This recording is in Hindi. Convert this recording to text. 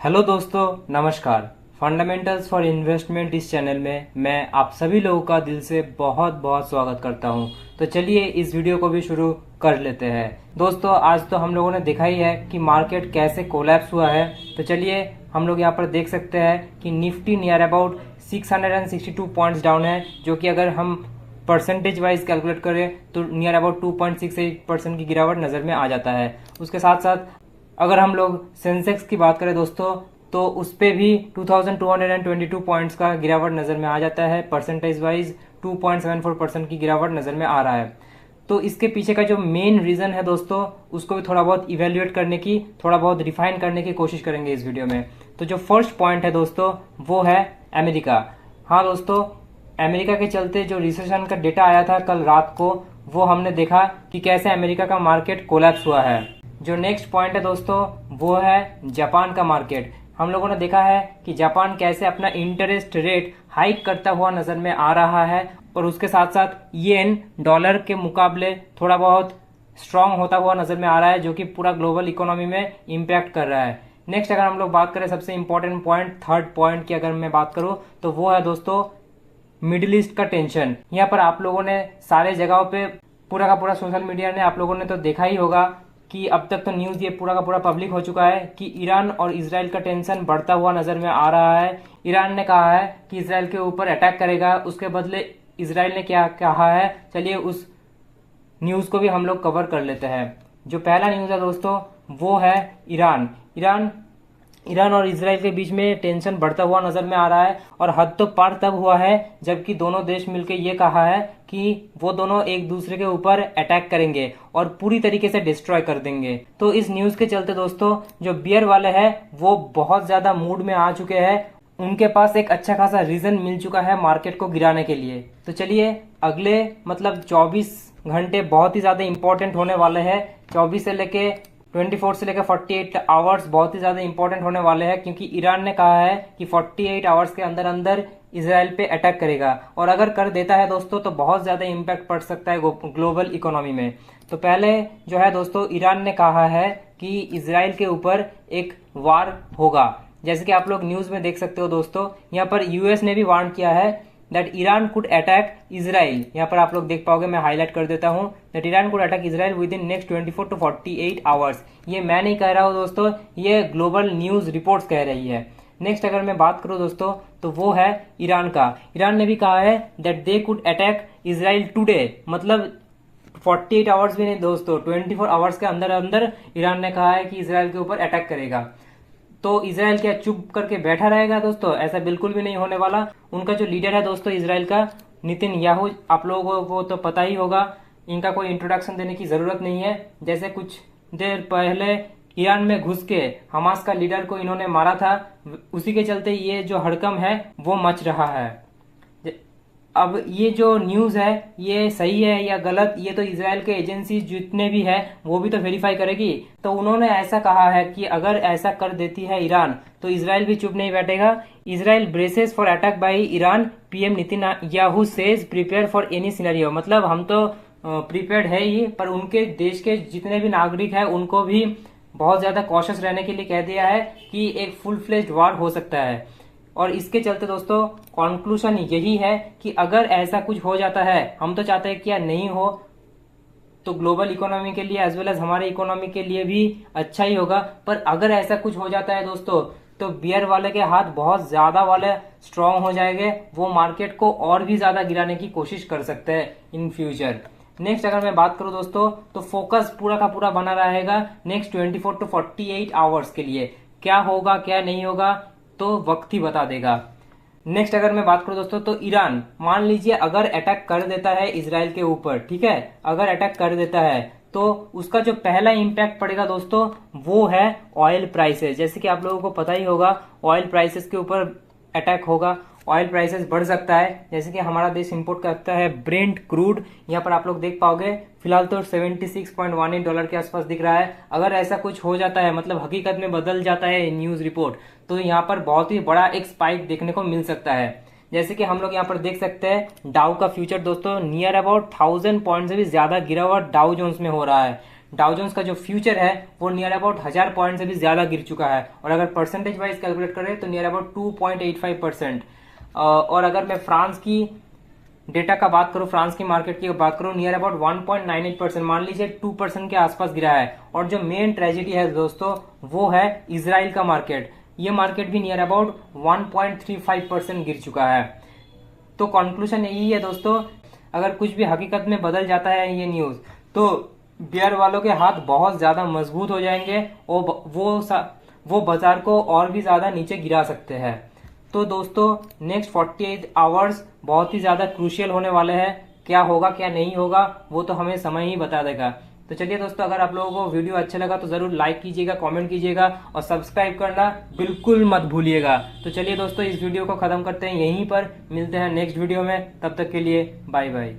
हेलो दोस्तों, नमस्कार। फंडामेंटल्स फॉर इन्वेस्टमेंट इस चैनल में मैं आप सभी लोगों का दिल से बहुत बहुत स्वागत करता हूं। तो चलिए इस वीडियो को भी शुरू कर लेते हैं। दोस्तों, आज तो हम लोगों ने देखा ही है कि मार्केट कैसे कोलैप्स हुआ है। तो चलिए हम लोग यहाँ पर देख सकते हैं कि Nifty near about 662 points down है, जो कि अगर हम परसेंटेज वाइज कैलकुलेट करें तो नियर अबाउट 2.68% की गिरावट नज़र में आ जाता है। उसके साथ साथ अगर हम लोग सेंसेक्स की बात करें दोस्तों, तो उस पे भी 2222 पॉइंट्स का गिरावट नज़र में आ जाता है। परसेंटेज वाइज 2.74% की गिरावट नज़र में आ रहा है। तो इसके पीछे का जो मेन रीज़न है दोस्तों, उसको भी थोड़ा बहुत इवेल्युएट करने की, थोड़ा बहुत रिफाइन करने की कोशिश करेंगे इस वीडियो में। तो जो फर्स्ट पॉइंट है दोस्तों, वो है अमेरिका। हाँ दोस्तों, अमेरिका के चलते जो रिसेशन का डेटा आया था कल रात को, वो हमने देखा कि कैसे अमेरिका का मार्केट कोलैप्स हुआ है। जो नेक्स्ट पॉइंट है दोस्तों, वो है जापान का मार्केट। हम लोगों ने देखा है कि जापान कैसे अपना इंटरेस्ट रेट हाइक करता हुआ नजर में आ रहा है, और उसके साथ साथ येन डॉलर के मुकाबले थोड़ा बहुत स्ट्रांग होता हुआ नजर में आ रहा है, जो कि पूरा ग्लोबल इकोनॉमी में इम्पैक्ट कर रहा है। नेक्स्ट अगर हम लोग बात करें सबसे इंपॉर्टेंट पॉइंट, थर्ड पॉइंट की अगर मैं बात करूं, तो वो है दोस्तों मिडिल ईस्ट का टेंशन। यहाँ पर आप लोगों ने सारे जगहों पे, पूरा का पूरा सोशल मीडिया ने आप लोगों ने तो देखा ही होगा कि अब तक तो न्यूज़ ये पूरा का पूरा पब्लिक हो चुका है कि ईरान और इजराइल का टेंशन बढ़ता हुआ नजर में आ रहा है। ईरान ने कहा है कि इजराइल के ऊपर अटैक करेगा, उसके बदले इजराइल ने क्या कहा है, चलिए उस न्यूज़ को भी हम लोग कवर कर लेते हैं। जो पहला न्यूज़ है दोस्तों, वो है ईरान। ईरान और इजराइल के बीच में टेंशन बढ़ता हुआ नजर में आ रहा है, और हद तो पार तब हुआ है जबकि दोनों देश मिलकर ये कहा है कि वो दोनों एक दूसरे के ऊपर अटैक करेंगे और पूरी तरीके से डिस्ट्रॉय कर देंगे। तो इस न्यूज के चलते दोस्तों, जो बियर वाले हैं वो बहुत ज्यादा मूड में आ चुके हैं। उनके पास एक अच्छा खासा रीजन मिल चुका है मार्केट को गिराने के लिए। तो चलिए अगले 24 घंटे बहुत ही ज्यादा इंपॉर्टेंट होने वाले हैं। 24 से लेके 24 से लेकर 48 आवर्स बहुत ही ज्यादा इंपॉर्टेंट होने वाले हैं, क्योंकि ईरान ने कहा है कि 48 आवर्स के अंदर अंदर इसराइल पे अटैक करेगा, और अगर कर देता है दोस्तों तो बहुत ज्यादा इम्पैक्ट पड़ सकता है ग्लोबल इकोनॉमी में। तो पहले जो है दोस्तों, ईरान ने कहा है कि इसराइल के ऊपर एक वार होगा। जैसे कि आप लोग न्यूज में देख सकते हो दोस्तों, यहाँ पर यूएस ने भी वार्न किया है that Iran could attack Israel. यहाँ पर आप लोग देख पाओगे, मैं हाईलाइट कर देता हूँ, that Iran could attack Israel with in next 24 to 48 hours. ये मैं नहीं कह रहा हूँ दोस्तों, ये ग्लोबल न्यूज रिपोर्ट्स कह रही है। नेक्स्ट अगर मैं बात करूँ दोस्तों, तो वो है ईरान का। ईरान ने भी कहा है that they could attack Israel today, मतलब 48 आवर्स भी नहीं दोस्तों, 24 आवर्स के अंदर अंदर ईरान ने कहा है कि इसराइल के ऊपर अटैक करेगा। तो इसराइल क्या चुप करके बैठा रहेगा दोस्तों? ऐसा बिल्कुल भी नहीं होने वाला। उनका जो लीडर है दोस्तों इसराइल का, नेतन्याहू, आप लोगों को तो पता ही होगा, इनका कोई इंट्रोडक्शन देने की जरूरत नहीं है। जैसे कुछ देर पहले ईरान में घुस के हमास का लीडर को इन्होंने मारा था, उसी के चलते ये जो हड़कंप है वो मच रहा है। अब ये जो न्यूज है ये सही है या गलत, ये तो इसराइल के एजेंसी जितने भी है वो भी तो वेरीफाई करेगी। तो उन्होंने ऐसा कहा है कि अगर ऐसा कर देती है ईरान, तो इसराइल भी चुप नहीं बैठेगा। Israel braces for attack by Iran, PM Netanyahu says prepare for any scenario. मतलब हम तो प्रिपेयर्ड है ही, पर उनके देश के जितने भी नागरिक हैं उनको भी बहुत ज्यादा कॉशियस रहने के लिए कह दिया है कि एक फुल फ्लेज्ड वार हो सकता है। और इसके चलते दोस्तों कंक्लूजन यही है कि अगर ऐसा कुछ हो जाता है, हम तो चाहते हैं कि नहीं हो, तो ग्लोबल इकोनॉमी के लिए एज वेल एज हमारे इकोनॉमी के लिए भी अच्छा ही होगा। पर अगर ऐसा कुछ हो जाता है दोस्तों, तो बियर वाले के हाथ बहुत ज्यादा वाले स्ट्रांग हो जाएंगे, वो मार्केट को और भी ज्यादा गिराने की कोशिश कर सकते हैं इन फ्यूचर। नेक्स्ट अगर मैं बात करूं दोस्तों, तो फोकस पूरा का पूरा बना रहेगा नेक्स्ट 24 to 48 आवर्स के लिए। क्या होगा क्या नहीं होगा तो वक्त ही बता देगा। नेक्स्ट अगर मैं बात करूं दोस्तों, तो ईरान, मान लीजिए अगर अटैक कर देता है इसराइल के ऊपर, ठीक है, अगर अटैक कर देता है तो उसका जो पहला इंपैक्ट पड़ेगा दोस्तों, वो है ऑयल प्राइसेस। जैसे कि आप लोगों को पता ही होगा, ऑयल प्राइसेस के ऊपर अटैक होगा, ऑयल प्राइसेस बढ़ सकता है। जैसे कि हमारा देश इंपोर्ट करता है ब्रेंट क्रूड, यहाँ पर आप लोग देख पाओगे फिलहाल तो $76.18 के आसपास दिख रहा है। अगर ऐसा कुछ हो जाता है, मतलब हकीकत में बदल जाता है न्यूज रिपोर्ट, तो यहाँ पर बहुत ही बड़ा एक स्पाइक देखने को मिल सकता है। जैसे कि हम लोग यहाँ पर देख सकते हैं डाउ का फ्यूचर दोस्तों, नियर अबाउट 1000 पॉइंट से भी ज्यादा गिरावट डाउ जोन्स में हो रहा है। डाउ जोन्स का जो फ्यूचर है वो नियर अबाउट 1000 पॉइंट से भी ज्यादा गिर चुका है। और अगर परसेंटेज वाइज कैलकुलेट करें तो नियर अबाउट 2.85%। और अगर मैं फ्रांस की डेटा का बात करूं, फ्रांस की मार्केट की बात करूं, नियर अबाउट 1.98%, मान लीजिए 2% के आसपास गिरा है। और जो मेन ट्रेजेडी है दोस्तों वो है इजराइल का मार्केट। ये मार्केट भी नियर अबाउट 1.35% गिर चुका है। तो कंक्लूजन यही है दोस्तों, अगर कुछ भी हकीकत में बदल जाता है ये न्यूज, तो बियर वालों के हाथ बहुत ज्यादा मजबूत हो जाएंगे और वो बाजार को और भी ज्यादा नीचे गिरा सकते हैं। तो दोस्तों नेक्स्ट 48 आवर्स बहुत ही ज्यादा क्रूशियल होने वाले हैं। क्या होगा क्या नहीं होगा वो तो हमें समय ही बता देगा। तो चलिए दोस्तों, अगर आप लोगों को वीडियो अच्छा लगा तो जरूर लाइक कीजिएगा, कमेंट कीजिएगा और सब्सक्राइब करना बिल्कुल मत भूलिएगा। तो चलिए दोस्तों, इस वीडियो को खत्म करते हैं यहीं पर, मिलते हैं नेक्स्ट वीडियो में, तब तक के लिए बाय बाय।